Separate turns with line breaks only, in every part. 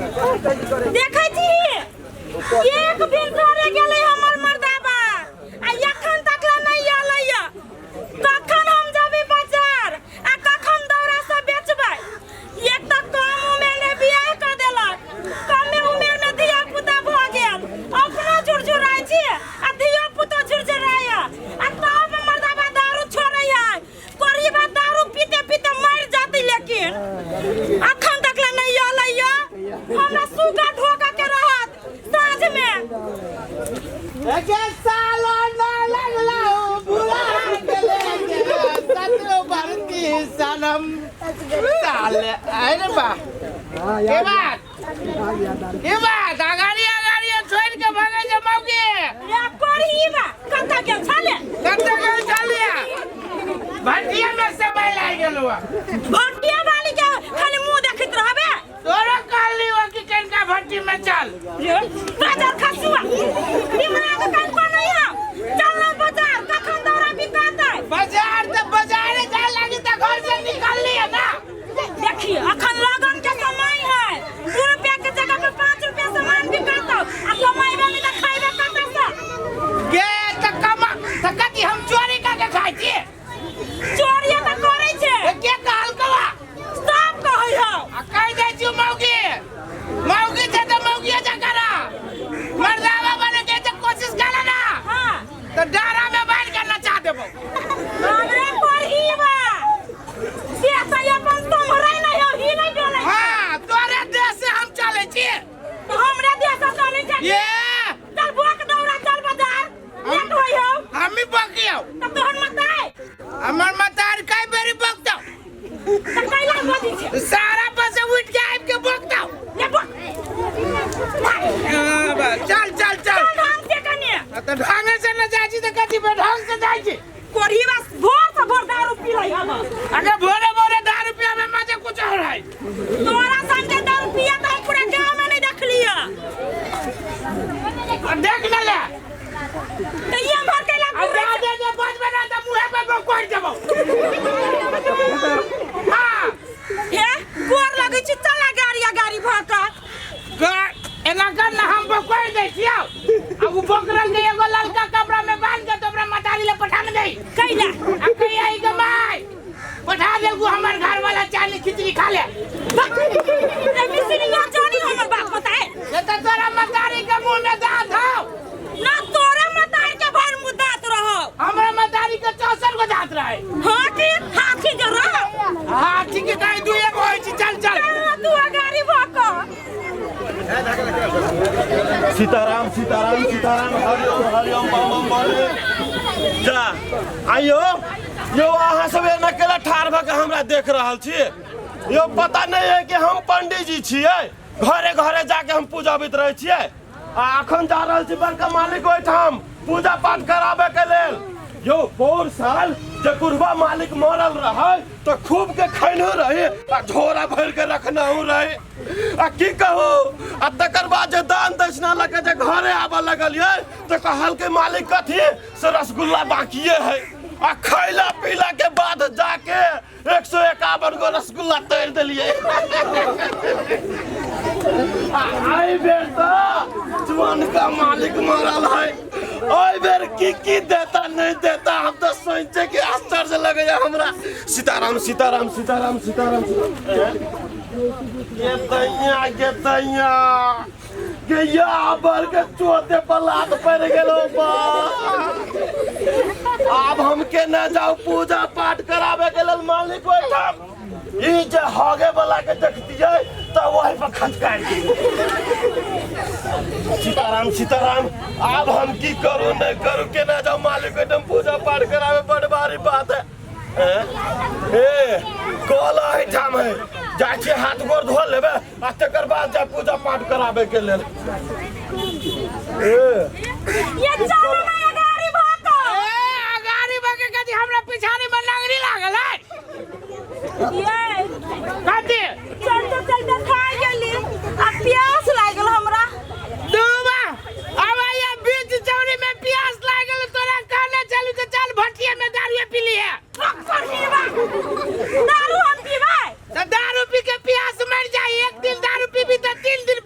देखै छी एक दिन करे गेलै हमर मर्दाबा आ एखन तक ला नहीं आलैया। कखन हम जेबै बाजार आ कखन दौरा से बेचबै। एक त कम उमेर में बियाह क देलक, कम उमेर में धिया पुता भ गेल, अपनो झुरझुराइ छी आ धिया पुता झुरझुराइया आ तब मर्दाबा दारू छोड़ैया। कोरीबा दारू पीते पीते मर जाती, लेकिन अखन तक ला नहीं आलैया। हमरा सुगा धोखा के रहत साँझ में
एके सालो ना लगला बुला गेले सतरो भरती सनम साले अरे बा के बात अगाड़ी छोड़ के भागे जमाओगे
या कोरीबा कत के छले
भटिया में से बैल आ गेलवा।
भटिया वाली के खाली मुंह देखत रहबे।
तोरा काली हो कि कनका भट्टी में चल
बाजार खसुआ दिमाग कन को नहीं है। चल ना बाजार कखन दौरा बिकाता
बाजार जाए लगी तो घर से निकल लिए ना।
देखिए अखन लगन के समय है, 2 रुपया के जगह पे 5 रुपया सामान बिकाता आ कमाई वाली तो खाइबे कत से।
के त कमा त कथी हम चोरी करके खाइ छी।
चोरी त करै छै
के कहल कवा
सब कहै हो
आ कह दे छी मौगी छै त मौगी जकरा मर्दावा बने के त कोशिश करे ना।
हां
तो डारा में बांध के नचा देबो।
हमरे कोरीबा से सही अपन संभरै नहीं हो, ही नहीं डोले।
हां तोरे देश से हम चले छी
तो हमरे देश से चले छै।
ये
चल भोक दौड़ा चल बाजार लेट होई हो।
हम ही बकियो
तब तोहर मताई
हमर मतार कई बेरी बकतो
त कैला बोदी छै
सारा बस उठ के आब के बकतो।
ले बोक
चल
ढंग से कने
तो ढंग से न जाई त कथी पे ढंग से जाई छी।
कोरीबा भोर से भोर दारू पी लै हम।
अगर भोरे दारू पिया में मजे कुछ हो रहा है।
तोरा संगे दारू पिया त पूरा गांव में नहीं देखलिया।
देख न ले
त ये भर कैला
अब जा बच बना त मुंह पे बकोड़ देबो। हां
हे गोर लगै छी, चला गाड़ी भटक
एना कर ना हम बकोड़ दे छियो। अब बकरा के एगो ललका कपड़ा में बांध के तोरा मतारी ले पठा न दे
कैला
अब कही आई के माय पठा देगु हमर घर वाला चाली खिचड़ी खा ले।
ए मिसरिया जानी हमर बात पता है
ये त तोरा मतारी के मुंह में दांत हो
ना। तोरा मतारी के भर मुदात रहो,
हमरा मतारी के 64 गो दांत रहे।
हाथी जो रहो।
हां ठीक है कहीं दुए गो होई छी। चल
तू गाड़ी भटक।
सीताराम हरिओम बम बोले जा आइयो यो अहाँ सब एना केला ठाड़ भ के हमरा देख रहल छी। यो पता नहीं है कि हम पंडित जी छियै, घरे जाके हम पूजाबित रहे छियै आ अखन जा रहल छी बड़का मालिक ओहिठाम पूजा पाठ कराबे के लेल। यो पोर साल जब बुढ़वा मालिक मरल रहे तो खूब के खैनो रहे आ झोरा भर के रखनाहु रहे आ की कहू आ तकर बाद जे दान दक्षिणा लगे जे घरे आबे लगलिए तो कहल के मालिक कथी से रसगुल्ला बाकिए है आ खैला पीला के बाद जाके 151 गो रसगुल्ला तोड़ दिलिए। आई बेर तो जवान का मालिक मरल है, आई बेर की देता नहीं देता हम तो सोचे कि आश्चर्य लगे हमरा। सीताराम ये दैया गैया बर के चोते पलात पड़ गेलो बा। अब हम के न जाओ पूजा पाठ करावे के लेल मालिक ओइठाम ई जे होगे वाला के देखतिए त वही पर खचकाई दी। सीताराम अब हम की करू नहीं करू के न जाओ मालिक ओइठाम पूजा पाठ करावे बड़ भारी बात है। ए कोला ओइठाम है जाके हाथ गोड़ धो लेबे आ तकर बाद जा पूजा पाठ करावे के लेल।
ये चलो ना गाड़ी भटक।
गाड़ी बके कथी हमरा पिछाड़ी में नगरी लागल है।
ये
कथी
चलते खा गेली आ प्यास लागल हमरा।
दूबा अब ये बीच चौरी में प्यास लागल तोरा कहने चलू तो चल भटिया में दारू पी ली है।
दारू हम पीबै
तो दारू पी के प्यास मर जाए। एक दिन दारू पीबी तो 3 दिन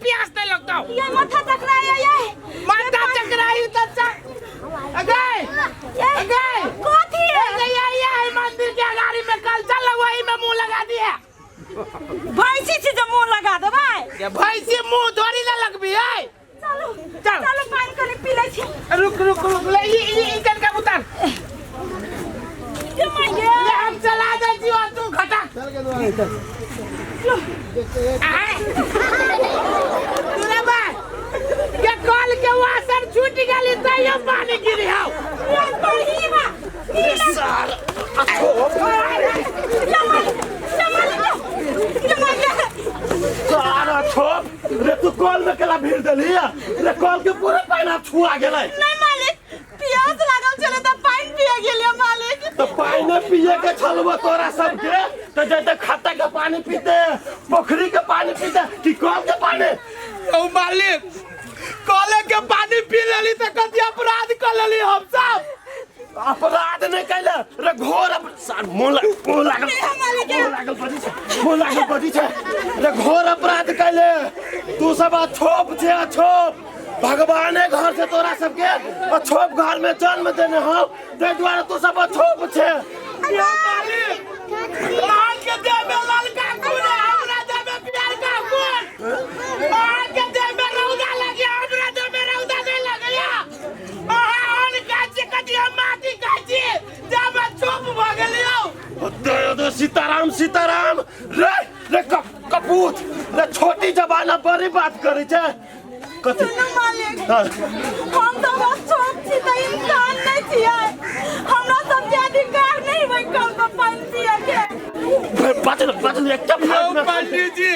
ये भैंसी मुंह धोरी ना लगबी है।
चलो
चल।
चलो पानी करे पी ले छी।
रुक रुक रुक ले ई जन का उतार।
ये मांगे
ले हम चला दे छी और तू खटा।
चल के दुआरे चल।
तूने बा के कॉल के वासर छूट गेली तइयो पानी गिरी हाउ।
ये पानी बा
सार सारा छोप रे तू कॉल में केला भीड़ देली रे कॉल के पूरा पानी छुआ गेलै।
नहीं मालिक प्यास लागल चले त पानी पिए गेलिए मालिक।
तो पानी पिए के छलबो तोरा सबके तो जैसे खाता के पानी पीते पोखरी के पानी पीते कि कॉल के पानी।
ओ मालिक कॉले के पानी पी लेली त कति अपराध कर लेली हम सब।
अपराध नहीं कैले रे घोर मुँह लागल बजी छे रे घोर अपराध कैले तू सब अछोप छे अछोप। भगवाने घर से तोरा सबके अछोप घर में जन्म देने हो ते द्वारा तू सब अछोप छे।
आज के दे में ललका खून है हमरा दे में प्यार का खून। आज के दे में रौदा लगे हमरा दे में रौदा नहीं लगया। ओन काची कदी हम माटी काची जब चुप भ गेलियो।
दे सीताराम सीताराम रे रे कपूत रे छोटी जबाना बड़ी बात करे छे कथि।
मालिक हम तो बस छोट छी त इंसान नहीं छियै। हमरा सब के अधिकार नहीं होय कल पर पानी पिए के।
बचल एक
पंडित जी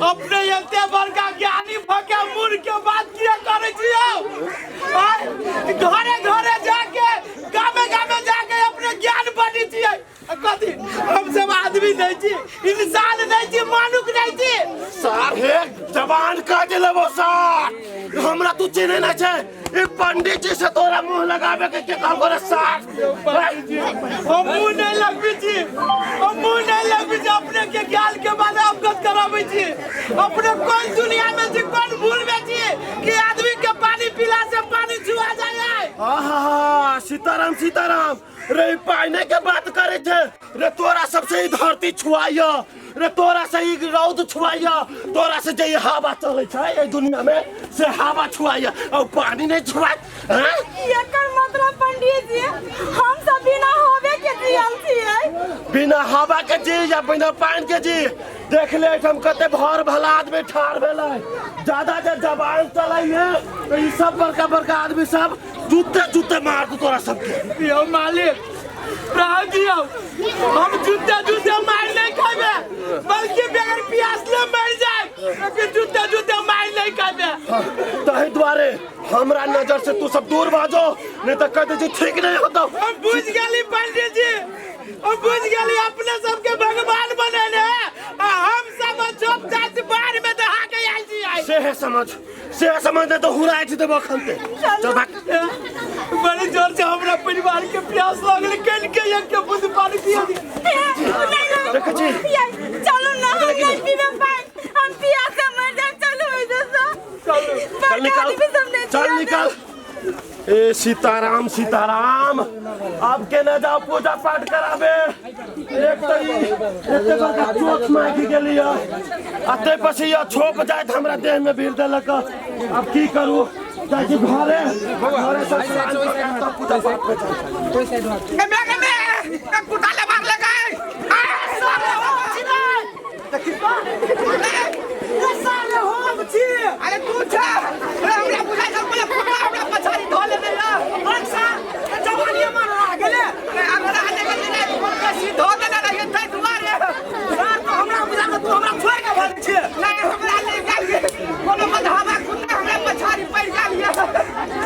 अपने एते बड़का ज्ञानी भके मूर्ख के बात किया करे छियो। घरे घरे जाके गामे गामे जाके अपने ज्ञान बांटी छियै। कथि हम सब आदमी नहीं छी इंसान नहीं छी मानुक नहीं छी।
सारे जबान काट लेबो सार हमरा तू चिन्हे ना छे एक पंडित जी से तोरा मुंह लगावे के काम करे सार।
हम मुंह नहीं लगबी छी हम मुंह नहीं लगबी छी अपने के ज्ञान के बाद अवगत कराबै छी। अपने कौन दुनिया में छी कौन भूल में छी कि आदमी के पानी पिला से पानी छुआ जाए।
आहा सीताराम सीताराम रे पानी के बात करे छे रे तोरा सबसे ही धरती छुआइया रे तोरा से ही रौद छुआइया तोरा से जे हवा चले छे ए दुनिया में से हवा छुआइया और पानी नहीं छुआई। हैं
एकर मतलब पंडित जी हम सब बिना होवे के जियल छियै।
बिना हवा के जी या बिना पानी के जी देख ले हम कते भर भला आदमी ठाड़ भेलै ज्यादा जे जबान चलाइए तो ई सब बड़का बड़का आदमी सब जूते जूते मार दू तोरा सबके।
यो मालिक प्राण दियो हम जूते जूते मार नहीं खाबे बल्कि बगैर प्यास ले मर जाए लेकिन जूते जूते मार नहीं खाबे।
तही द्वारे हमरा नजर से तू सब दूर भाजो नहीं तो कहते जी ठीक नहीं होता।
हम बुझ गेली पंडित जी हम बुझ गेली अपने सबके भगवान बनेले हम सब चुप जात बाहर में दहा के आइल छी।
से है समझ नहीं तो हुराई थी देबो खलते चल भाग।
बड़ी जोर से हमरा परिवार के प्यास लागल कल के एक के बूंद पानी पिया दी।
देख जी
चलो ना हम नहीं पीबे पानी हम पिया से मर जाए। चलो इधर से
चल निकाल चल निकाल। ए सीताराम सीताराम अब के न जाओ पूजा पाठ कराबे एक तरी एते बड़का चोट मांगी गेली अते पसी या छोप जाए हमरा देह में भीड़ देलक अब की करू जाई घरे सब स्नान करके तब पूजा पाठ पे जाई।
ए कुटाले मार ले गए साले हो बच्ची अरे तू छा हमरा बुझाई सब पहले फुटा हमरा पछाड़ी धो ले ना अच्छा जवानी मार रहा गेले हमरा आने के नहीं कोन का सी धो देना नहीं तै दुआरे सर तो हमरा बुझा तू हमरा छोड़ के भाग छी नहीं हमरा ले गेल कोनो मधावा खुद हमरा पछाड़ी पड़ गेल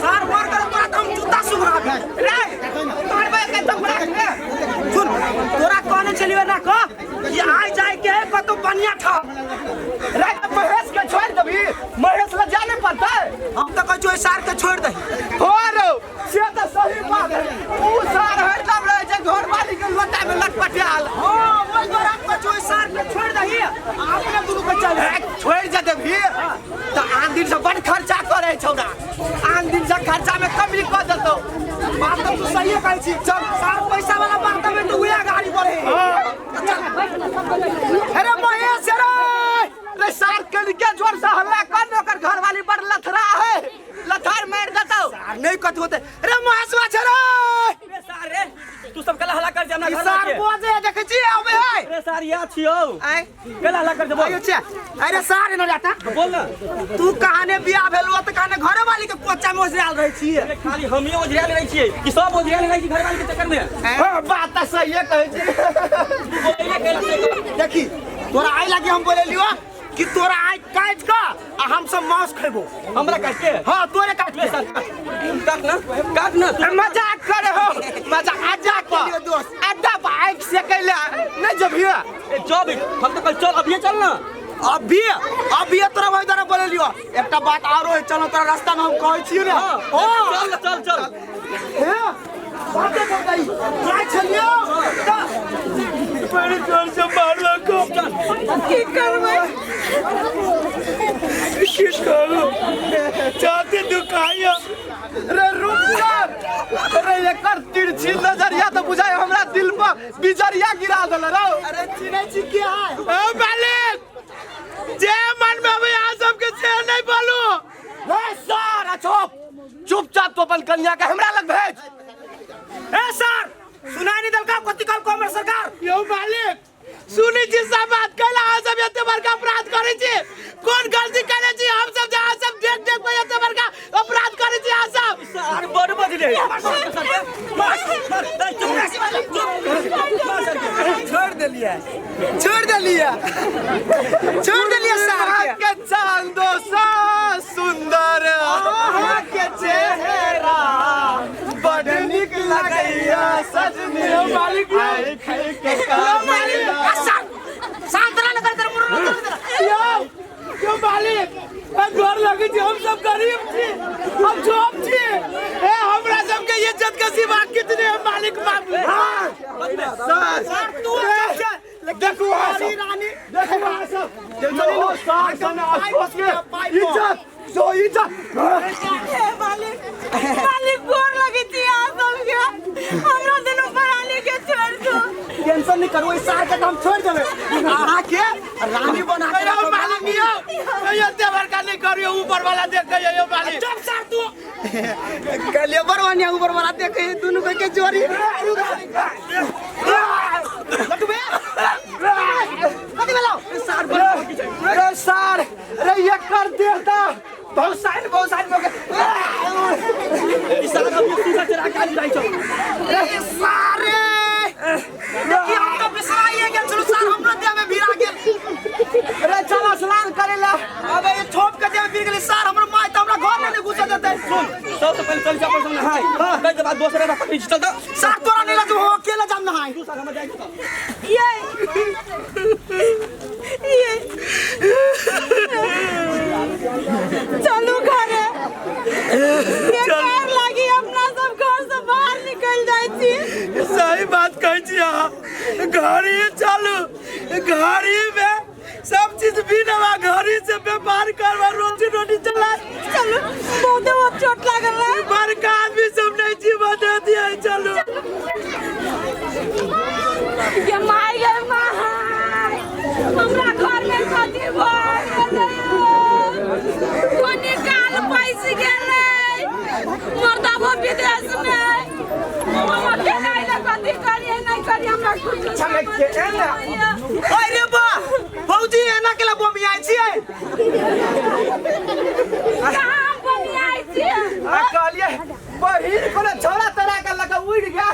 सर मार कर तो हम जूता सुखरा गए रे तोर बे के तो सुन तोरा कहने चलिए ना को ये आ जाए के कतो बनिया था रे महेश के छोड़ दबी महेश ला जाने पड़ता है हम तो कह सार के छोड़ दे और से तो सही बात है ऊ सार हर दम रहे जे घर वाली के लोटा में लटपटियाल हां वो तोरा कह सार के छोड़ दही आपने गुरु के चल छोड़ जा देबी तो आन दिन से बड़ खर्चा करे छौड़ा आन दिन से खर्चा में कमी कर देतो बात तो तू सही कहै छी चल सार पैसा वाला बात में तू उया गाड़ी बढ़े अरे महेश रे सार के क्या जोर से हल्ला कर ओकर घर वाली पर लथरा है लथार मार देता नहीं कत होते रे महेशवा छरो
रे सार रे तू सब कला हल्ला कर जे हमरा घर
सार
के
बोजे देखे छी आबे है
रे सार या छियो
आय
कला हल्ला कर जे बोल
अच्छा अरे सार न जाता
बोल ना
तू कहाने बियाह भेलवा त कहाने घर वाली के कोचा में ओझराल रही छी
रे खाली हमिए ओझराल रहै छियै कि सब ओझराल रहै छी घर वाली के चक्कर में
हां बात त सही है कहै छी
बोले के
देखी तोरा आइ लागे हम बोले लियो कि तोरा आइ काट का आ हम सब मांस खेबो
हमरा काट के
हां तोरे काट
ले सार काट ना तू
मजाक करे हो मजाक आजा के लिए दोस्त अड्डा बाइक से कैले नहीं जबियो
जब हम तो कल चल अभी चल ना
अभी तोरा भाई द्वारा बोले लियो एकटा बात आरो है चलो तोरा रास्ता में हम कहै छियो ने
चल चल
हे बाते कर गई क्या छलियो
बड़ी जोर से मारला को
की करबै
किस करो चाहते दुखाया
रे रुक जा रे एकर तिरछी नजरिया तो बुझाय हमरा दिल पर बिजरिया गिरा देल रे अरे चिनै छी के है
ओ मालिक जे मन में अभी आ सबके से नहीं बोलू
रे सारा चुपचाप तो अपन कन्या के हमरा लग भेज ए सर सुनाई नहीं दलका कथि कल कॉमर्स सरकार
यो मालिक सुनी छी सब बात कहला आ सब एते बड़का अपराध करे छी कौन गलती करे छी हम सब जहां सब देख पे एते बड़का अपराध करे छी आ सब
सार बड़ बजले
छोड़ देलिए सार के चांद दो सा सुंदर के चेहरा बड़ निक लगैया सजनी मालिक सांत्वना न कर तेरे मुर्रा
यो मालिक घर लगे छी हम सब गरीब छी हम जॉब छी ए हमरा सब के इज्जत के सिवा कितने मालिक बाप
सर तू देखो रानी देखो सब देखो सार सने आसपास के इज्जत जो इज्जत
मालिक गोर लगी थी आप सबके हमरा दिनों पर आने के छोड़ दो
टेंशन नहीं करो इस सार के हम छोड़ देबे आहा के रानी बना के
यो मालिक यो ये देवर का नहीं करियो ऊपर वाला देख के यो मालिक
चुप सर तू लेबर वाला ऊपर वाला देखे दोनों के चोरी लटुबे कथि भेलो सार रे ये कर देता बहुत साइड हो गए
ई सार हम सीधा चला के जाई छ
रे सारे देखि हम तो बिसराइए गेल चलो सार हमरो देह में भिरा गेल रे चला स्नान करेला अबे ये छोप के देह में गेल सार हमर माय त हमरा घर में नहीं घुसे देते
सुन सब से पहले चल जा पर नहाय कई के बाद दूसरे रात पकड़ी चल दा
सार तोरा नहीं लजो हो अकेला जाम नहाय
तू सार हम जाई छ
ये चलो घरे बेकार लगी अपना सब घर से बाहर निकल जाई छी
सही बात कहै छी अहाँ घड़ी चालू घड़ी में सब चीज बिनवा घड़ी से व्यापार करवा रोटी चला
चलो बहुत चोट लागल है
बड़का आदमी सब नहीं जीवा दे दिया चलो
ये माय गे माय हमरा घर में कथि भर कोनी काल पैसे गेलै मर्दाबो विदेश में हम अकेला कथि करिए नहीं करिए हमरा कुछ
अरे बा भौजी एना केला बमी आइ छियै
कहां बनी आई छी
आ कहलिए बहिर कोनो छोरा तरा के लगा उड़ गया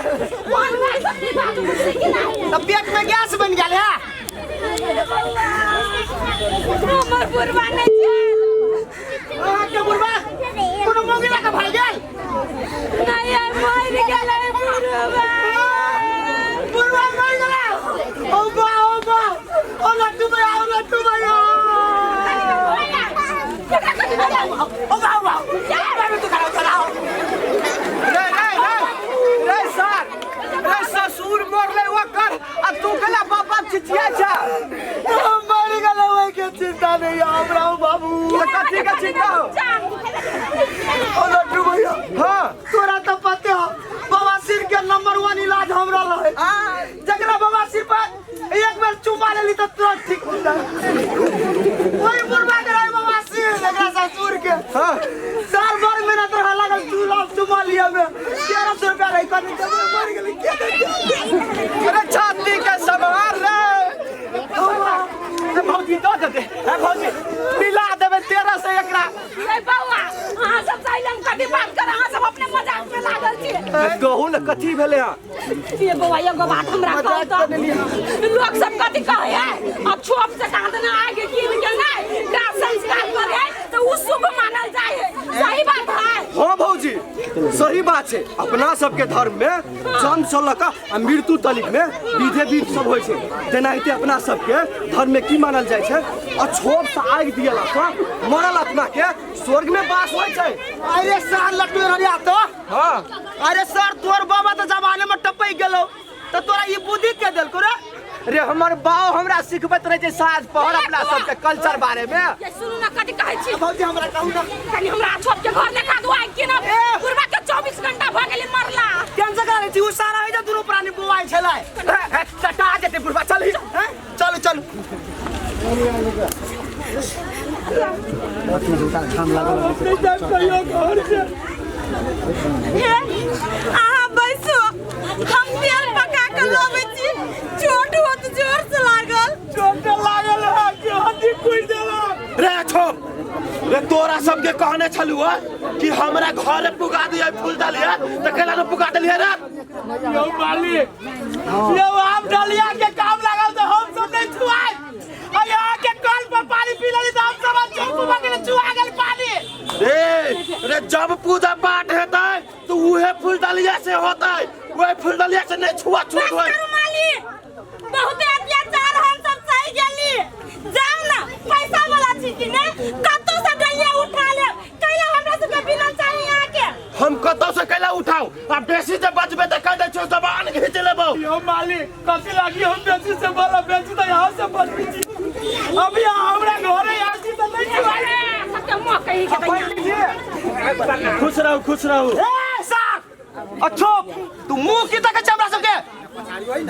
कौन भाई सब बात मुझसे कि नहीं
तब पेट में गैस बन गेल है
हमर बुरबा नहीं छै
अहाँ के बुढ़बा कोनो मोगिला के भाई गेल
नहीं आई मर गेलै बुरबा
बुढ़बा मर गेल ओ बा ओ लट्टू भैया ओ बा तू कराओ रे ससुर मरले ओकर आ तू गला बाबा चिचिया जा मर गेल ओए के चिंता नहीं हमरा बाबू कथी के चिंता हो ओ लट्टू भैया हां तोरा तो पते हो बवासीर के नंबर 1 इलाज हमरा रहे जकरा बवासीर पर एक बार चुमा लेली त तुरंत ठीक हो जाए ओए बुढ़वा हाँ साल भर मेहनत रहा लागल 2 लाख चुमा लिया में 1300 रुपया रही कर मर गेली के अरे छाती के सवार रे भौजी दो दे भौजी मिला देबे 1300 एकरा
ए बौआ अहाँ सब साइलेंट कथी बात कर अहाँ सब अपने मजाक में लागल छी
कहू न कथी भेले हां
ये बौआ एगो बात हमरा कह तो लोग सब कथी कहे है अब छोप से कांदना आगे की के नहीं का संस्कार करे तो उ शुभ मानल जाए सही बात है
हाँ भौजी सही बात है अपना सबके धर्म में जन्म से लका मृत्यु तलिक में विधि विध सब होय छै तेनाहिते अपना सबके धर्म में की मानल जाय छै अछोप से आगि दियला तो मरल आत्मा के स्वर्ग में वास होय छै अरे सार लट्टू ररिया तो हां अरे सर तोर बाबा तो जमाने में टपै गेलो तो तोरा ई बुद्धि के देलको रे रे हमर बाव हमरा सिखबत रहे छै साज पहर अपना सबके कल्चर बारे में
ये सुनू ना कथी कहै छी
भौजी हमरा कहू ना
कनी हमरा छोप के घर लेखा दो आइ के ना पूर्वा के 24 घंटा भ गेली मरला
कैंसर करे छी उ सारा है जे दुनु प्राणी बुआई छलै टटा जेते पूर्वा चल चल चल
अहाँ बैसो हम तेल पका के लाबै छी चोट होत जोर से लागल
चोट लागल है कि हड्डी कुइट देला
रे छोप रे तोरा सबके कहने छलुआ कि हमरा घरे पुगा दिए फूल डालिया त केला न पुगा देलिए रे
यो मालिक यो आप डालिया के काम लागल तो हम सब नहीं छुआई आ यहाँ के कल पर पानी पी लेली तो हम सब चुप पकड़ छुआ गेल पानी
रे जब पूजा पाठ हेतै तो उहे फूल डालिया से होतै ओए फूल डालिया से नहीं छुआ छूट होय
बहुते अत्याचार हम सब सही गेली जाम ना पैसा वाला छी कि ने कत्तो से डलिया उठा ले कैला हमरा से बिना चाहिए आके
हम कतौ से कैला उठाऊ आ बेसी जे बचबे त कह दे छौ जबान घिच लेबौ
यो मालिक कथी लागी हम बेसी से बोला बेसी तो यहाँ से बच छी अभी हमरा घरे आसी तो नहीं छुआई
सत्य मो कही के
खुश रहू
ए साहब अच्छो तू मुंह की तक चमड़ा सबके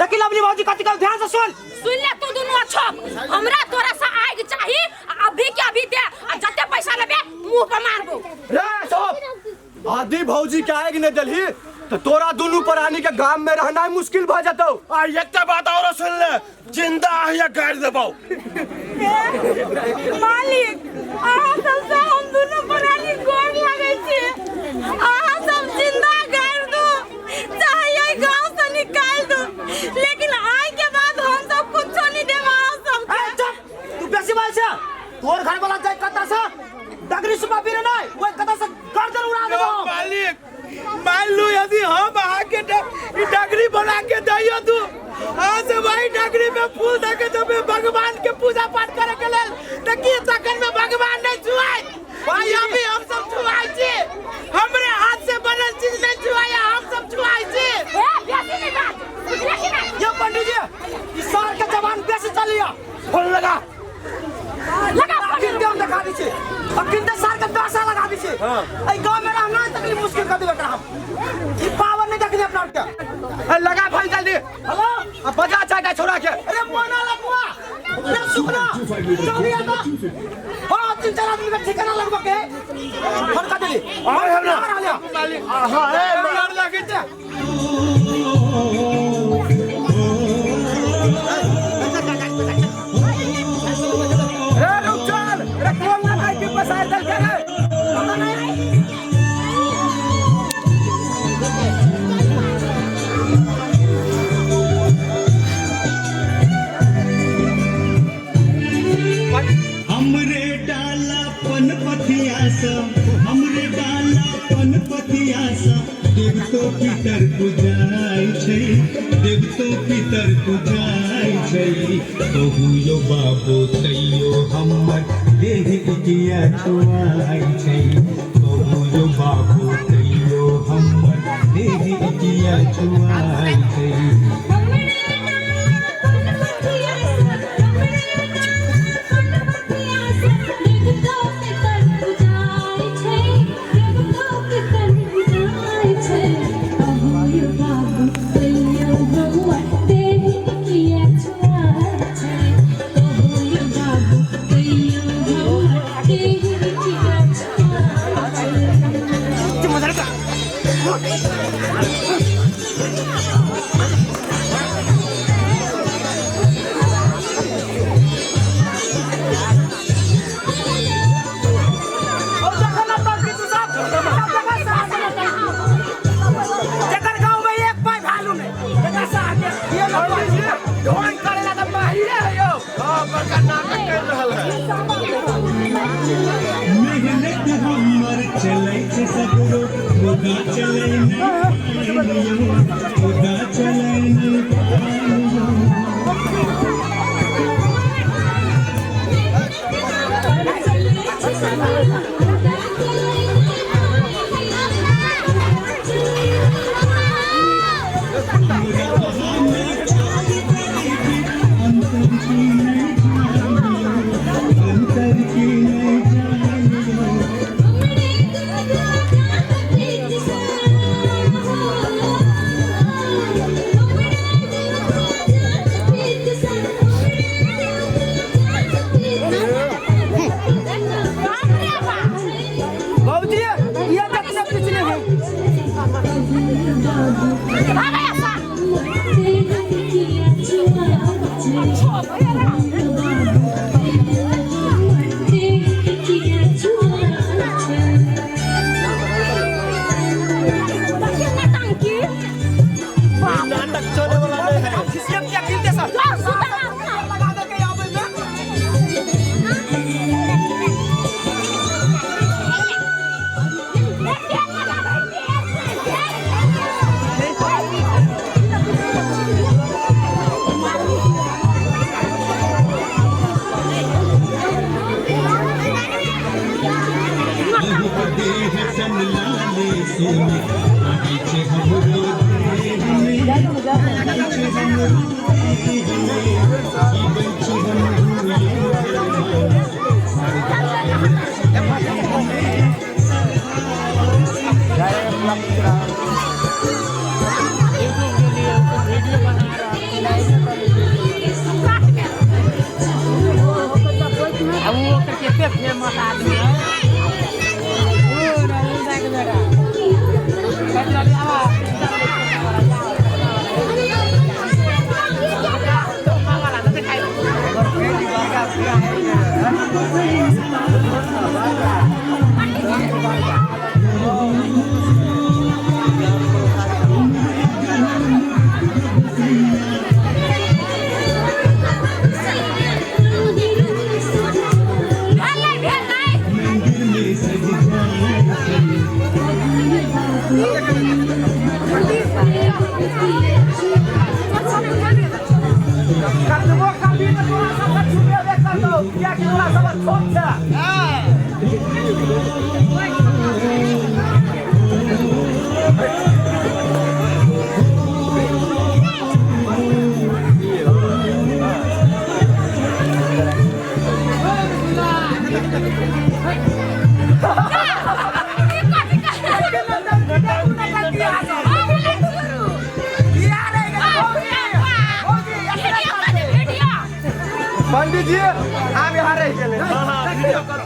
लेकिन अपनी भौजी कथी कर ध्यान से सुन
ले तू दुनु अच्छो हमरा तोरा से आग चाही अभी के अभी दे आ जते पैसा लेबे मुंह पर मारबो
रे सब आदि भौजी के आग ने देलही तो तोरा दुनु प्राणी के गांव में रहना मुश्किल भ जतौ
आ एकटा बात और सुन ले जिंदा या गाड़ देबौ
मालिक अहाँ सब से हम दुनु प्राणी गोर लागै छी अहाँ सब जिंदा गाड़ दो चाहे ये गांव से निकाल दो लेकिन आइ के बाद हम सब कुछ नहीं देबा सब
तू बेसी बात छै तोर घर वाला जाय कता से डगरी सुबा बिरे नहीं ओए कता से गर्दन उड़ा देबो मालिक मान लो यदि हम आके डगरी बना के दैयो तू आज वही डगरी में फूल दे के जब भगवान के पूजा पाठ करे के लेल त की तकन में भगवान नहीं छुआई भाई अभी हम सब छुआई छी हमरे हाथ से बनल चीज नहीं छुआया हम सब छुआई छी
ए बेसी नहीं बात बुझले कि नहीं
ये पंडित जी इस साल के जवान बेसी चलिया
फोन लगा
किंतु हम दिखा दी छी अब किंतु साल का 10 साल लगा दी छी ए गांव में रहना तकलीफ मुश्किल कर दे बेटा हम ई पावर नहीं देखने अपना के लगा भाई जल्दी हेलो अब बजा चाटा छोड़ा के अरे मोना लगवा अरे सुखना जल्दी आ तो हां 3-4 आदमी का ठिकाना लगवा के फोन कर दे
और हम ना
मालिक
हां ए
मार लगे जा
हमरे डाला पन पथिया सा देवतो पितर पूजाय छै देवतो पितर पूजाय छै कहू यो बाबू तैयो हमर देह किया छुआय छै कहू यो बाबू तैयो हमर देह किया छुआय छै खुदा चले नहीं खुदा चले नहीं
बाबूजी ये कितने पिछले हैं
नाटक चलने वाला नहीं है
किसी क्या गिनते सर लगा दे के यहाँ पे
देह सन लाले सोने पीछे हम रोते पीछे हम
पंडित जी आप यहाँ रह चले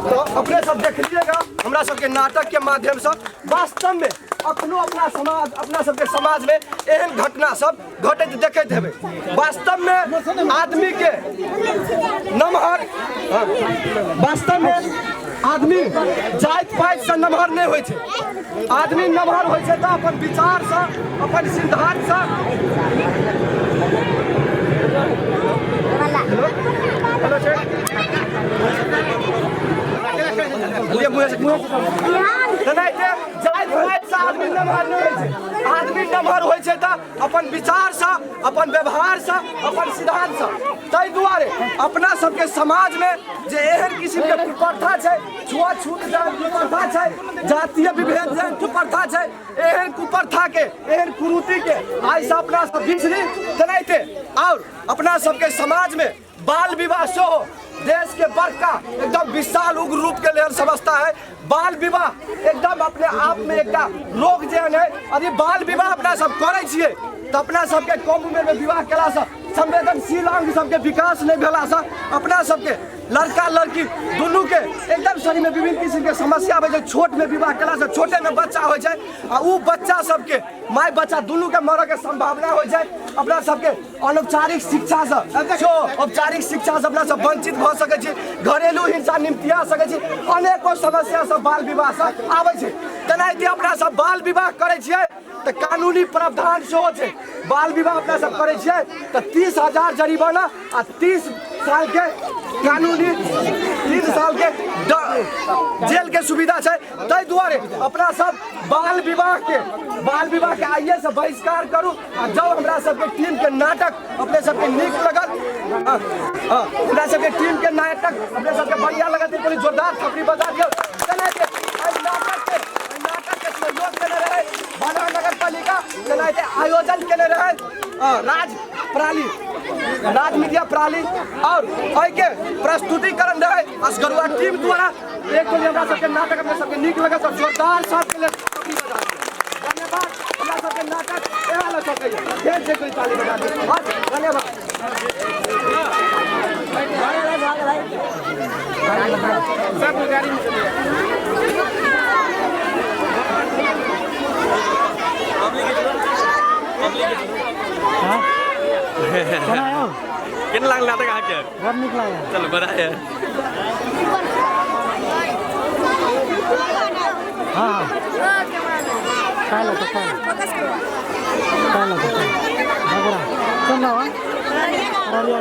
तो अपने सब देख लीजिएगा हमरा सबके नाटक के माध्यम से वास्तव में अखनो अपना सबके समाज में एहन घटना सब घटत देखैत हेबै। वास्तव में आदमी के नमहर वास्तव में आदमी जाति पाति से नमहर नहीं होइ छै। आदमी नमहर होइ छै तऽ अपन विचार से अपन सिद्धांत से हेलो तेनाहिते जाति पातिसँ आदमी नमहर नहि होइ छै। आदमी नमहर होइ छै तऽ अपन विचारसँ, अपन व्यवहारसँ, अपन सिद्धांतसँ। ताहि दुआरे अपना सबके समाजमे जे एहन किसिमके कुप्रथा छै, छुआछूत कुप्रथा छै, जातीय विभेद कुप्रथा छै, एहन कुप्रथाके, एहन कुरीतिके आइसँ अपना सब बिसरी। तेनाहिते और अपना सबके समाजमे बाल विवाह सेहो देश के बड़का एकदम विशाल उग्र रूप के लिए समझता है। बाल विवाह एकदम अपने आप में एक रोग जेहन है। यदि बाल विवाह अपना सब करे छिए तो अपना सबके कम उम्र में विवाह केला से संवेदनशील अंग सबके विकास नहीं भेला से अपना सबके लड़का लड़की दुनू के एकदम शरीर में विभिन्न किस्म के समस्या आवे छै। छोट में विवाह केला से छोटे में बच्चा हो जाए आ उ बच्चा सबके माय बच्चा दुनू के मरऽ के संभावना हो जाए। अपना सबके अनौपचारिक शिक्षा से जो औपचारिक शिक्षा से अपना सब वंचित भ सकै छी, घरेलू हिंसा निपटिया सकै छी, अनेको समस्या सब बाल विवाह से आबै छै। तेनाहिते अपना सब बाल विवाह करे छियै तो कानूनी प्रावधान सेहो छै। बाल विवाह अपना सब करे छियै तो 30,000 जरिमाना आ 30 साल के कानूनी 3 साल के जेल के सुविधा छै। ताहि दुआरे अपना सब बाल विवाह के आइए से बहिष्कार करू। आ जब हमरा सबके टीम के नाटक अपने सबके नीक लगल, हमरा सबके टीम के नाटक अपने सबके बढ़िया लगत, पूरी जोरदार थपड़ी बजा दियो। तेनाहिते नाटक के सहयोग केने रहे बानर नगर पालिका, तेनाहिते आयोजन केने रहे राज मीडिया प्रणाली और के प्रस्तुतिकरण रहे असगरुआ टीम द्वारा। एक तो हमरा सबके नाटक अपने सबके नीक लगत और जोरदार साथ के लिए धन्यवाद। हमरा सबके नाटक एहा ल सकैया ढेर से कोई ताली बजा दे। धन्यवाद। सब गाड़ी में
किन लाग नाटक आके
बहुत निकला है।
चलो बड़ा है।
हाँ काला तो काला बगड़ा सुन ना अरे